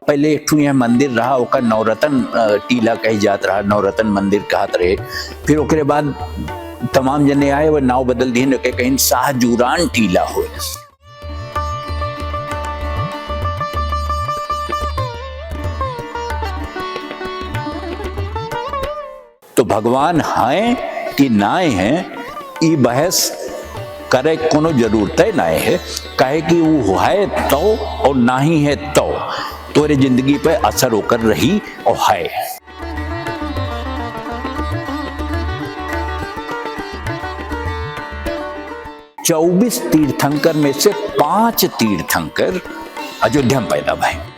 पहले एक ठू यहाँ मंदिर रहा, ओका नवरत्न टीला कही जात रहा, नवरत्न मंदिर कहत रहे। फिर ओकरे बाद तमाम जने आए वो नाव बदल दिए के कहीं शाहजूरान टीला हो। तो भगवान हैं कि नाए हैं ई बहस करे कोनो जरूरत है नाए है, कहे कि वो है तो और ना ही है तो तोरे जिंदगी पे असर होकर रही और है। चौबीस तीर्थंकर में से 5 तीर्थंकर अयोध्या में पैदा भये।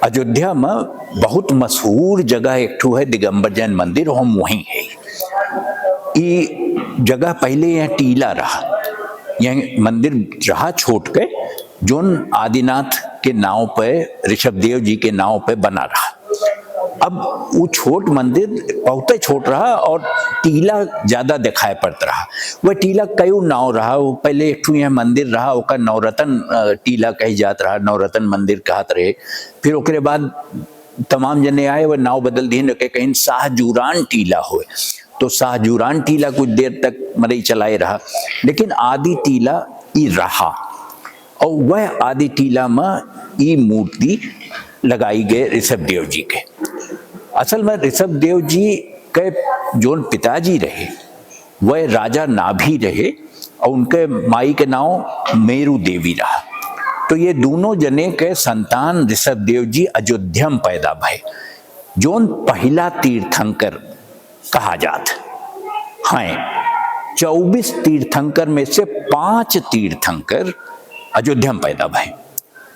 अयोध्या में बहुत मशहूर जगह एक ठू है दिगंबर जैन मंदिर, हम वहीं है। ये जगह पहले यहाँ टीला रहा, यह मंदिर रहा छोट के, जोन आदिनाथ के नाव पे, ऋषभदेव जी के नाव पे बना रहा। अब वो छोट मंदिर बहुत छोट रहा और टीला ज्यादा दिखाई पड़ता रहा। वह टीला कई नाव रहा, वो पहले एक ठू यहाँ मंदिर रहा, ओका नवरत्न टीला कही जात रहा, नवरत्न मंदिर कहत रहे। फिर ओकरे बाद तमाम जने आए वह नाव बदल दिए के कहीं शाहजूरान टीला हो। तो शाहजूरान टीला कुछ देर तक मरई चलाए रहा, लेकिन आदि टीला ई रहा और वह आदि टीला में ई मूर्ति लगाई गए ऋषभदेव जी के। असल में ऋषभदेव जी के जोन पिताजी रहे वह राजा नाभि रहे और उनके माई के नाम मेरू देवी रहा। तो ये दोनों जने के संतान ऋषभदेव जी अयोध्या में पैदा भये, जोन पहला तीर्थंकर कहा जात हैं। 24 तीर्थंकर में से 5 तीर्थंकर अयोध्या में पैदा भये।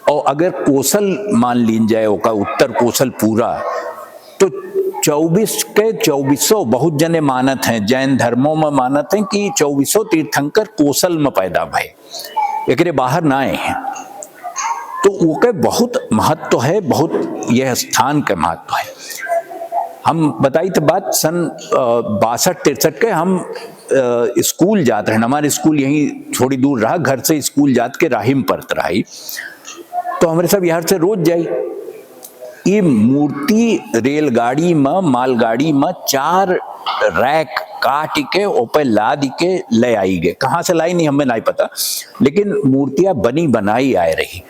और अगर कोसल मान लीन जाए, ओका उत्तर कोसल पूरा, तो 24 के 2400 बहुत जने मानत हैं, जैन धर्मों में मानत हैं कि 2400 तीर्थंकर कोसल में पैदा भये, एकरे बाहर ना आए हैं। तो ओके बहुत महत्व है, बहुत यह स्थान का महत्व है। हम बताई तो बात सन 62-63 के हम स्कूल जाते हैं, हमारे स्कूल यहीं थोड़ी दूर रहा, घर से स्कूल जात के राहिम पड़त रही। तो हमारे सब यहाँ से रोज जाई। ये मूर्ति रेलगाड़ी में, मालगाड़ी में 4 रैक काट के ऊपर लाद के ले आई गए। कहाँ से लाई नहीं हमें नहीं पता, लेकिन मूर्तियां बनी बनाई आए रही।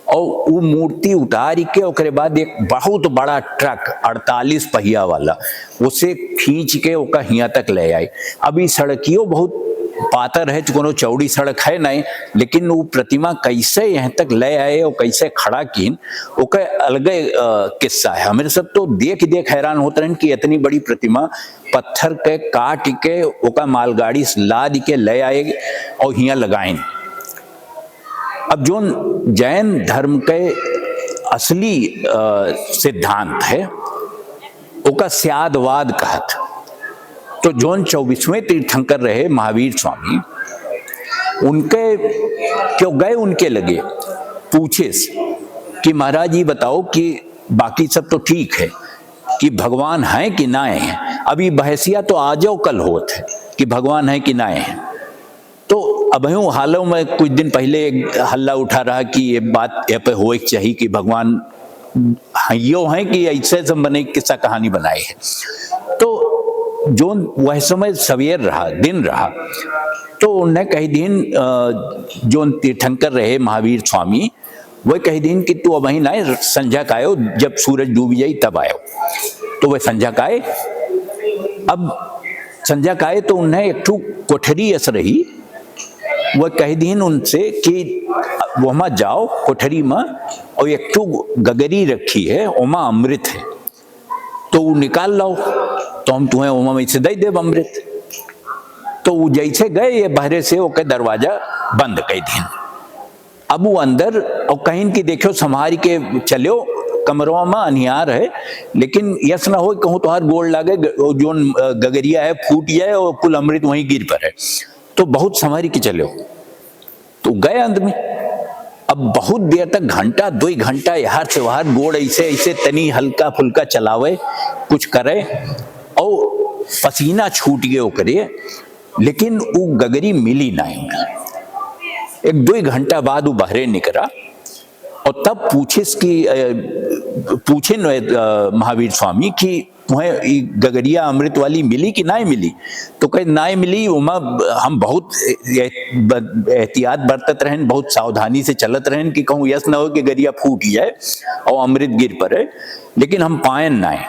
और वो मूर्ति उतार के ओकरे बाद एक बहुत बड़ा ट्रक 48 पहिया वाला उसे खींच के ओका हिया तक ले आए। अभी सड़कियों बहुत पातर है, कोनो चौड़ी सड़क है नहीं, लेकिन वो प्रतिमा कैसे यहाँ तक ले आए और कैसे खड़ा कीन ओका अलग किस्सा है। हमें सब तो देख हैरान होते हैं कि इतनी बड़ी प्रतिमा पत्थर के काट के ओका मालगाड़ी लाद के ले आए और हिया लगाए। अब जो जैन धर्म के असली सिद्धांत है ओका स्यादवाद कहत। तो जोन 24वें तीर्थंकर रहे महावीर स्वामी, उनके क्यों गए उनके लगे पूछे कि महाराज जी बताओ कि बाकी सब तो ठीक है कि भगवान है कि ना है। अभी बहसिया तो आ जाओ कल होत है कि भगवान है कि ना है। तो अब यूं हालों में कुछ दिन पहले एक हल्ला उठा रहा कि ये बात यहाँ पे हो चाहिए कि भगवान यो है कि ऐसे सब बने किस्सा कहानी बनाए है। तो जो वह समय सवेर रहा, दिन रहा, तो उन्हें कही दिन जो तीर्थंकर रहे महावीर स्वामी, वह कही दिन कि तू अब वहीं ना संध्या का आयो, जब सूरज डूब जाई तब आयो। तो वह संध्या का आए। अब संध्या का आए तो उन्हें एक ठू कोठरी ऐसा रही, वह कही दिन उनसे कि वो वहां जाओ कोठरी में और एक ठू गगरी रखी है, ओमा अमृत है, तो वो निकाल लाओ तो हम तुम्हें ओमा में से दे देव अमृत। तो वो जैसे गए ये बहरे से ओके दरवाजा बंद कर दिन। अब वो अंदर और कहीं की देखो संभारी के चलो, कमरों में अनियार है, लेकिन यस ना हो कहूँ तो हर गोड़ लागे, जो गगरिया है फूट जाए और कुल अमृत वहीं गिर पर है। तो बहुत संभारी के चलो, तो गए अंदर में। अब बहुत देर तक, घंटा 2 घंटा यहाँ से वहां गोड़ ऐसे ऐसे तनी हल्का फुल्का चलावे, कुछ करे, और पसीना छूट गए ओकरे, लेकिन वो गगरी मिली नहीं। एक 2 घंटा बाद वो बहरे निकला और तब पूछे महावीर स्वामी कि तुम्हें गगरिया अमृत वाली मिली कि नहीं मिली? तो कहे नहीं मिली, उमा हम बहुत एहतियात बरतत रहें, बहुत सावधानी से चलत रहें कि कहूँ यस न हो कि गरिया फूट जाए और अमृत गिर पड़े, लेकिन हम पायन नहीं।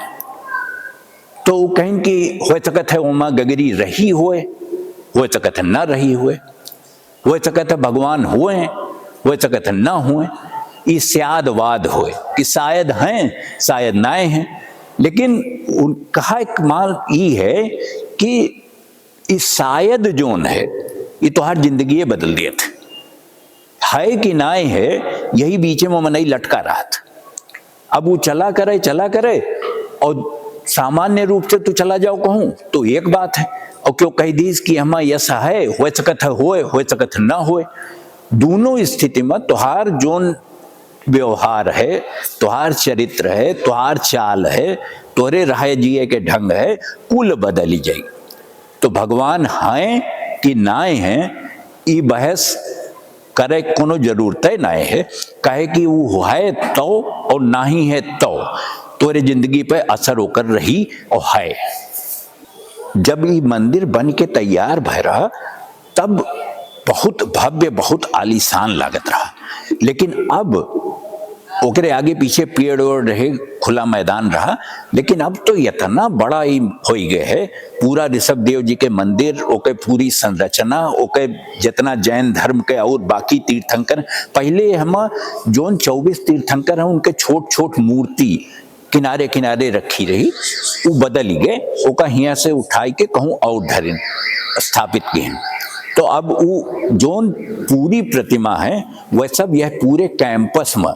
तो वो कहें कि हो सकत है उमा गगरी रही हो सकत है न रही हो सकत है भगवान हुए, हो सकत है न हुए। ये स्यादवाद होए कि शायद हैं शायद नाए हैं, लेकिन कहा एक माल ये है कि इस शायद जोन है ये तो हर जिंदगी बदल दिए थे, है कि नाए है यही बीच में मनई लटका रहा था। अब वो चला करे और सामान्य रूप से तो चला जाओ कहूँ तो एक बात है, और क्यों कह दीस कि हम यस है हो सकत है हो सकत है न होए। दोनों स्थिति में तुहार जोन व्यवहार है, तुहार चरित्र है, तुहार चाल है, तोरे रहे जिए के ढंग है, कुल बदली जाई। तो भगवान हैं कि नाए हैं ये बहस करे कोनो जरूरत है नाए है, कहे कि वो है तो और नहीं है तो तोरे जिंदगी पे असर होकर रही और है। जब ये मंदिर बन के तैयार भय रहा तब बहुत भव्य बहुत आलीशान लागत रहा, लेकिन अब ओकरे आगे पीछे पेड़ ओड़ रहे, खुला मैदान रहा, लेकिन अब तो इतना बड़ा ही हो गए है पूरा ऋषभदेव जी के मंदिर, ओके पूरी संरचना, ओके जितना जैन धर्म के और बाकी तीर्थंकर, पहले हम जोन 24 तीर्थंकर हैं उनके छोट छोट मूर्ति किनारे किनारे रखी रही, वो बदल गए, ओका हिया से उठाई के कहूँ और धरिन स्थापित किए। तो अब वो जोन पूरी प्रतिमा है वह सब यह पूरे कैंपस में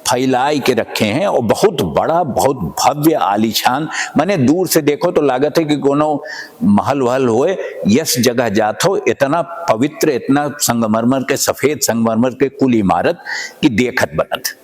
फैलाई के रखे हैं और बहुत बड़ा बहुत भव्य आलीशान, माने दूर से देखो तो लागत है कि कोनो महल वहल होए, यस जगह जात हो, इतना पवित्र, इतना संगमरमर के सफेद संगमरमर के कुल इमारत की देखत बनत।